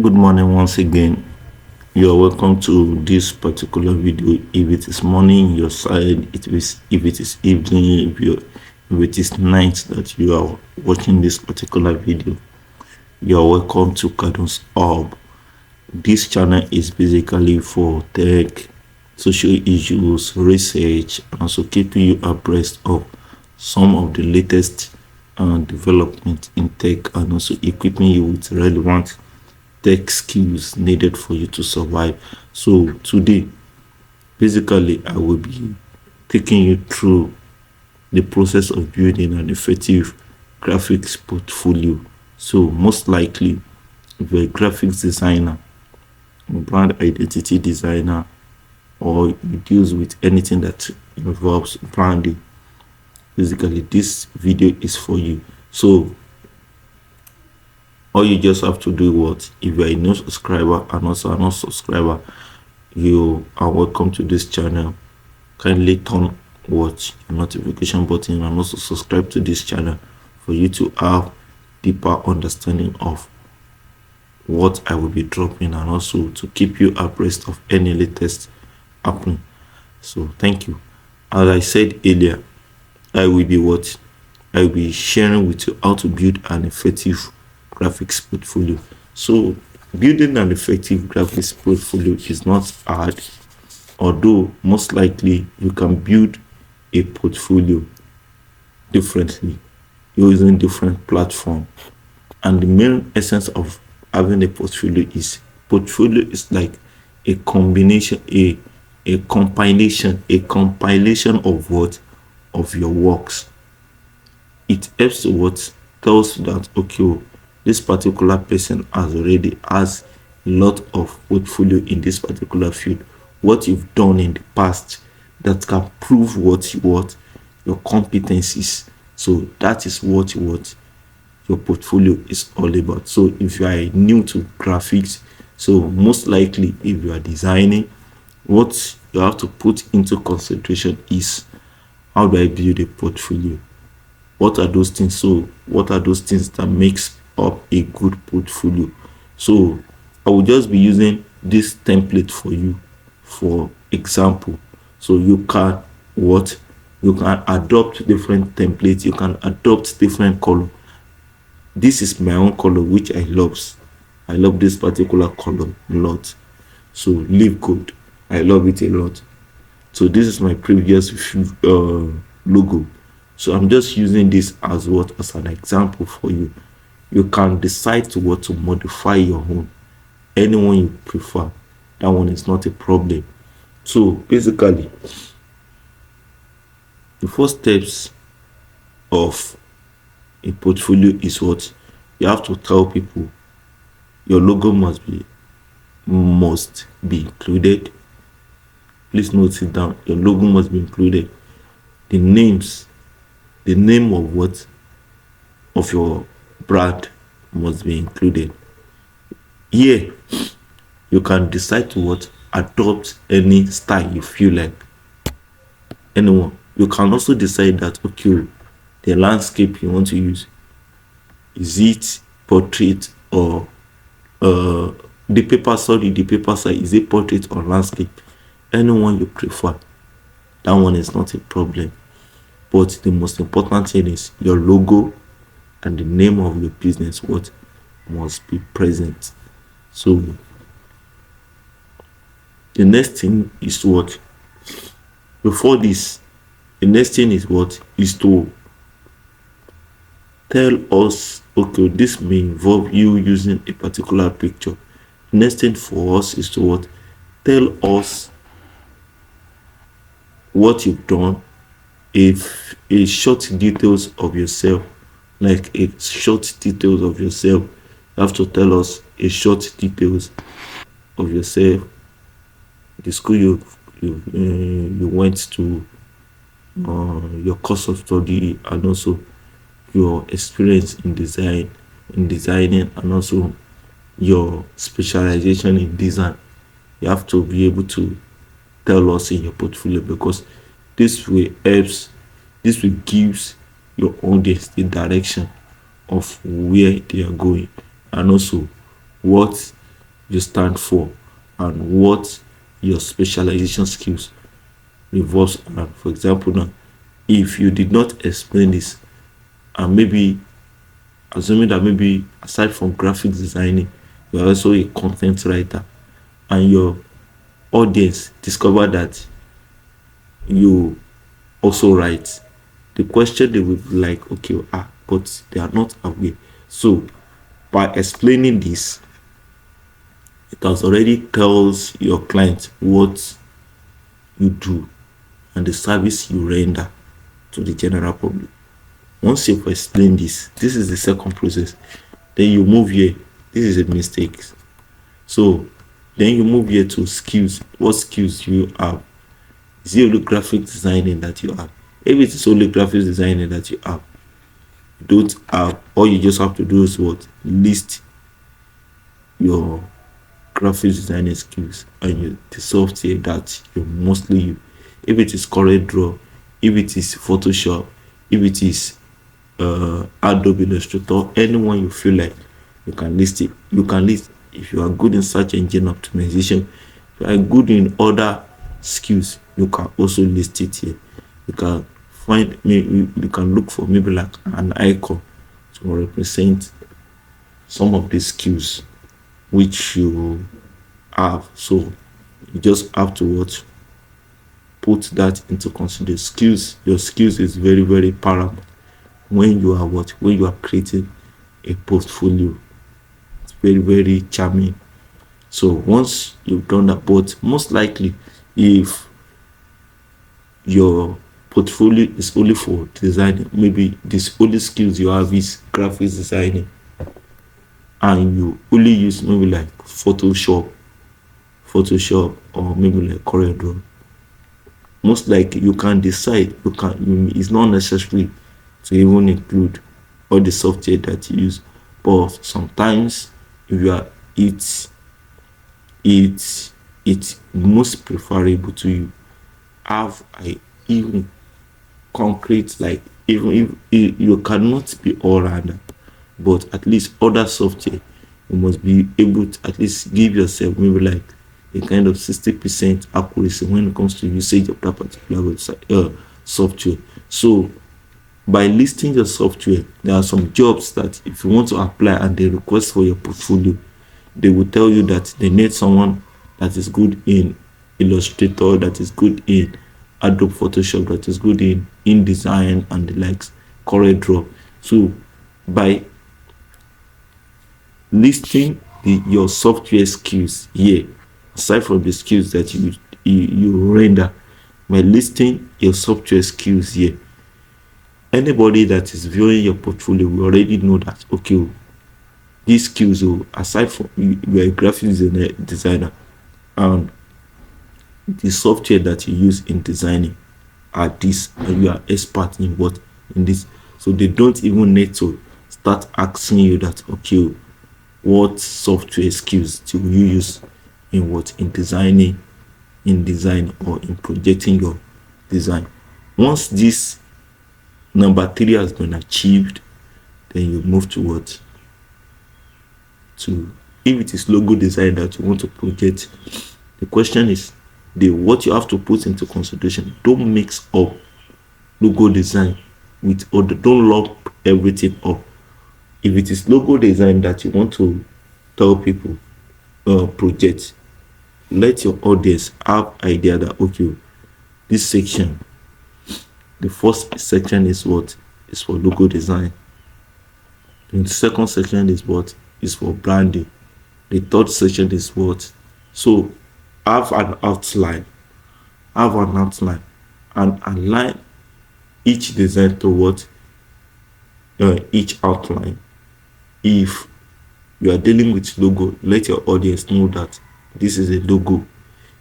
Good morning once again. You are welcome to this particular video. If it is morning your side, if it is evening, if it is night that you are watching this particular video, you are welcome to Cartoons Hub. This channel is basically for tech, social issues, research, and also keeping you abreast of some of the latest development in tech, and also equipping you with relevant tech skills needed for you to survive. So today, basically, I will be taking you through the process of building an effective graphics portfolio. So most likely, if you're a graphics designer, brand identity designer, or you deals with anything that involves branding, basically this video is for you. So all you just have to do what, if you are a new subscriber and also a non-subscriber, you are welcome to this channel. Kindly turn watch your notification button and also subscribe to this channel for you to have deeper understanding of what I will be dropping, and also to keep you abreast of any latest happening. So thank you. As I said earlier, I will be sharing with you how to build an effective graphics portfolio. So building an effective graphics portfolio is not hard, although most likely you can build a portfolio differently using different platforms. And the main essence of having a portfolio is like a combination, a compilation of what, of your works. It helps to what, tells you that okay, this particular person has a lot of portfolio in this particular field, what you've done in the past that can prove what your competencies. So that is what your portfolio is all about. So if you are new to graphics, so most likely if you are designing, what you have to put into consideration is, how do I build a portfolio? What are those things? So what are those things that makes up a good portfolio? So I will just be using this template for you for example. So you can adopt different templates, you can adopt different color. This is my own color which I love this particular color a lot. So leaf code, I love it a lot. So this is my previous logo. So I'm just using this as an example for you. You can decide to modify your own, anyone you prefer. That one is not a problem. So basically, the first steps of a portfolio is what, you have to tell people your logo must be included. Please note it down. Your logo must be included. The name of your brand must be included. Here you can decide to adopt any style you feel like. Anyone. You can also decide that okay, the landscape you want to use, is it portrait or the paper size, is it portrait or landscape? Anyone you prefer, that one is not a problem. But the most important thing is your logo and the name of your business must be present. So the next thing is before this, the next thing is to tell us, okay, this may involve you using a particular picture. The next thing for us is to tell us what you've done, if a short details of yourself, like a short details of yourself. You have to tell us a short details of yourself, the school you went to, your course of study, and also your experience in designing, and also your specialization in design. You have to be able to tell us in your portfolio, because this will gives your audience the direction of where they are going, and also what you stand for and what your specialization skills revolves around. For example, now, if you did not explain this, and maybe assuming that maybe aside from graphic designing, you're also a content writer, and your audience discover that you also write, the question they will be like, okay, but they are not aware. So by explaining this, it has already tells your client what you do and the service you render to the general public. Once you've explained this is the second process. Then you move here. This is a mistake. So then you move here to skills. What skills do you have? Is it only graphic designing that you have? If it is only graphic designing that you have, you don't have, all you just have to do is what? List your graphic designing skills and the software that you mostly use. If it is CorelDRAW, if it is Photoshop, if it is Adobe Illustrator, anyone you feel like, you can list it. You can list if you are good in search engine optimization, if you are good in other skills, you can also list it here. You can find you can look for maybe like an icon to represent some of these skills which you have. So you just have to what? Put that into consideration. Skills, your skills is very, very paramount when you are what? When you are creating a portfolio. It's very, very charming. So once you've done that, but most likely if your portfolio is only for designing, maybe this only skills you have is graphics designing, and you only use maybe like Photoshop, or maybe like CorelDRAW, most likely you can decide, it's not necessary to even include all the software that you use. But sometimes if you are it's most preferable to you have a even concrete, like even if you cannot be all rounder, but at least other software you must be able to at least give yourself maybe like a kind of 60% accuracy when it comes to usage of that particular website software. So by listing your software, there are some jobs that if you want to apply and they request for your portfolio, they will tell you that they need someone that is good in Illustrator, that is good in Adobe Photoshop, that is good in InDesign and the likes, CorelDRAW. So by listing your software skills here, aside from the skills that you render, by listing your software skills here, anybody that is viewing your portfolio will already know that, okay, these skills, aside from you are a graphic designer, and the software that you use in designing are this, and you are expert in what, in this. So they don't even need to start asking you that, okay, what software skills do you use in what, in designing or in projecting your design. Once this number 3 has been achieved, then you move to what, to, if it is logo design that you want to project, the question is what you have to put into consideration. Don't mix up logo design with other, don't lump everything up. If it is logo design that you want to tell people project, let your audience have idea that, okay, this section, the first section is what is for logo design, and the second section is what is for branding, the third section is what. So have an outline and align each design to what each outline. If you are dealing with logo, let your audience know that this is a logo.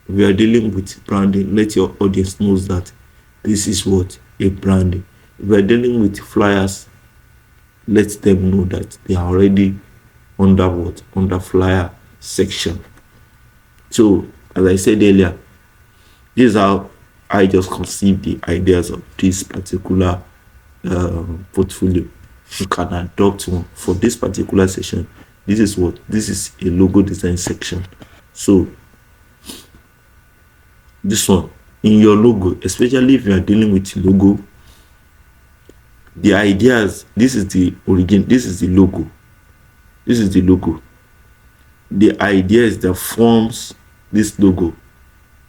If you are dealing with branding, let your audience know that this is what a branding. If you are dealing with flyers, let them know that they are already under what, under flyer section. So as I said earlier, this is how I just conceived the ideas of this particular portfolio. You can adopt one for this particular session. This is what, this is a logo design section. So this one, in your logo, especially if you are dealing with logo, the ideas, this is the origin, this is the logo, this is the logo, the ideas that forms this logo.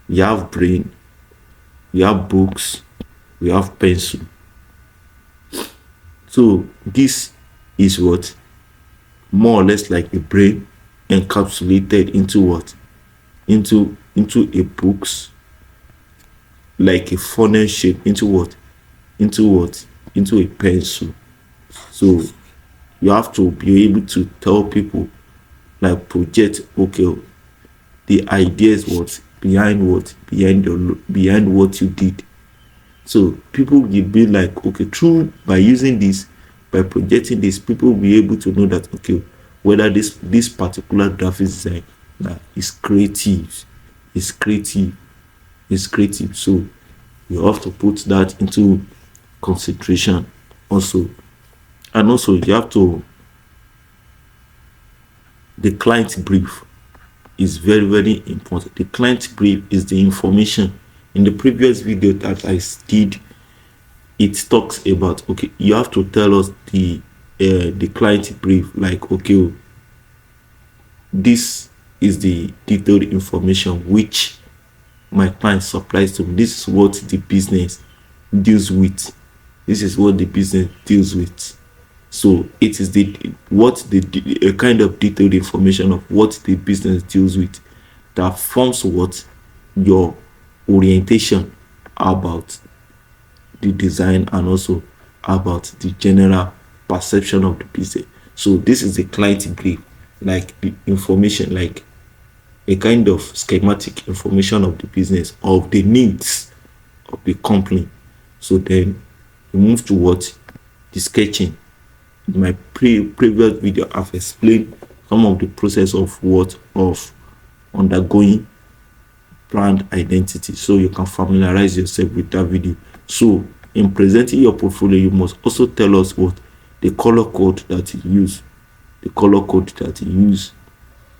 You have brain, you have books, you have pencil. So this is what, more or less like a brain encapsulated into what, into a books, like a funnel shape, into what, into a pencil. So you have to be able to tell people, like project, okay, the ideas what behind what you did. So people will be like, okay, through by using this, by projecting this, people will be able to know that, okay, whether this particular graphic design is creative, is creative, is creative. So you have to put that into consideration also. And also you have to, the client brief is very, very important. The client brief is the information. In the previous video that I did, it talks about, okay, you have to tell us the client brief, like, okay, this is the detailed information which my client supplies to me. This is what the business deals with. This is what the business deals with. So it is a kind of detailed information of what the business deals with that forms what your orientation about the design and also about the general perception of the business. So this is the client brief, like the information, like a kind of schematic information of the business, of the needs of the company. So then we move to what, the sketching. In my previous video, I've explained some of the process of undergoing brand identity, so you can familiarize yourself with that video. So in presenting your portfolio, you must also tell us what the color code that you use,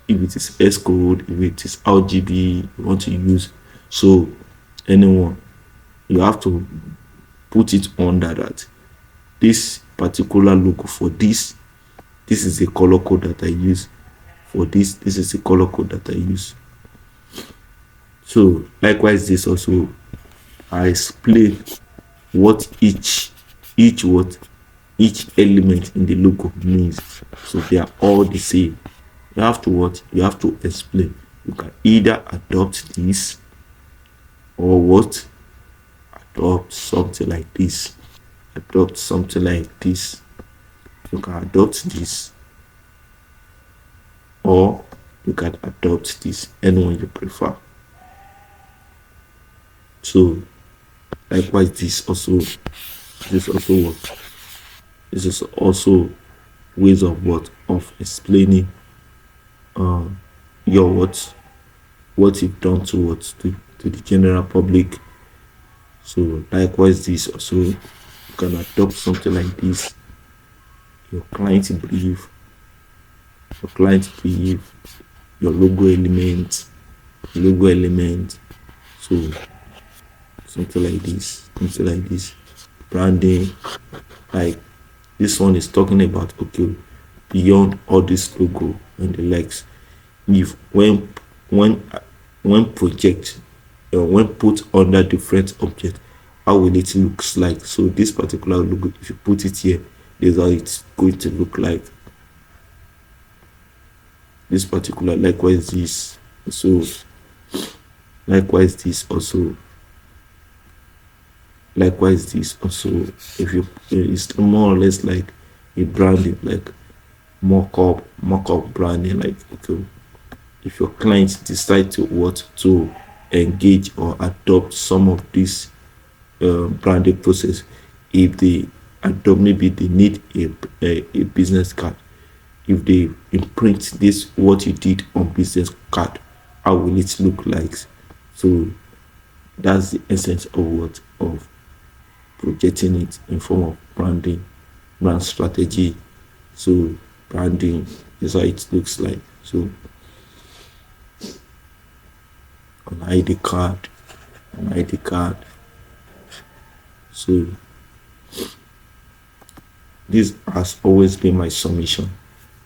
if it is S code, if it is RGB you want to use. So anyone, you have to put it under that this particular logo, for this is the color code that I use, for this is the color code that I use. So likewise, this also, I explain what each element in the logo means. So they are all the same. You have to explain. You can either adopt this or adopt something like this. You can adopt this or you can adopt this, anyone you prefer. So likewise, this is also ways of explaining your what you've done to the general public. So likewise, this also, you can adopt something like this, your client brief, your logo element, so something like this, branding. Like this one is talking about, okay, beyond all this logo and the likes, if when put under different objects, how will it looks like? So this particular logo, if you put it here, this is how it's going to look like. This particular, likewise this also, if you, it's more or less like a branding, like mock-up branding. Like, okay, if your clients decide to engage or adopt some of this branding process, if they adopt, maybe they need a business card, if they imprint this, what you did on business card, how will it look like? So that's the essence of projecting it in form of branding, brand strategy. So branding, This is how it looks like. So an ID card, So this has always been my submission.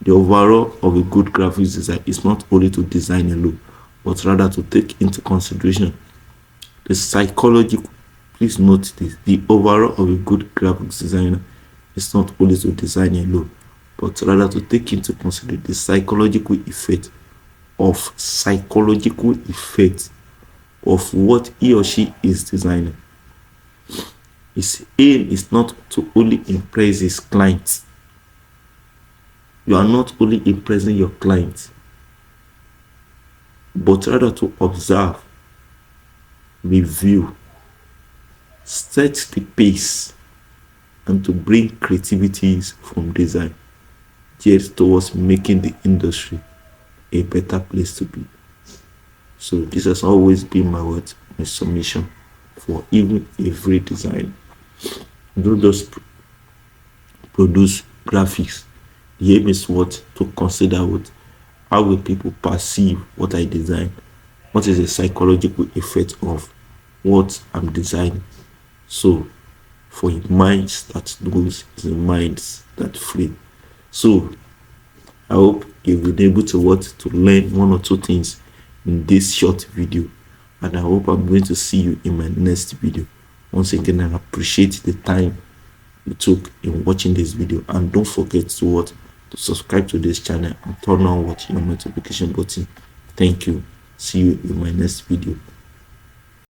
The overall of a good graphics design is not only to design alone, but rather to take into consideration the psychology. Please note this: the overall of a good graphics designer is not only to design alone, but rather to take into consideration the psychological effect of what he or she is designing. His aim is not to only impress his clients. You are not only impressing your clients, but rather to observe, review, set the pace, and to bring creativities from design geared towards making the industry a better place to be. So this has always been my submission for even every design. Don't just produce graphics. The aim is what? To consider how will people perceive what I design? What is the psychological effect of what I'm designing? So for minds that knows, the minds that free. So I hope you've been able to learn one or two things in this short video, and I hope I'm going to see you in my next video. Once again, I appreciate the time you took in watching this video, and don't forget to subscribe to this channel and turn on your notification button. Thank you. See you in my next video.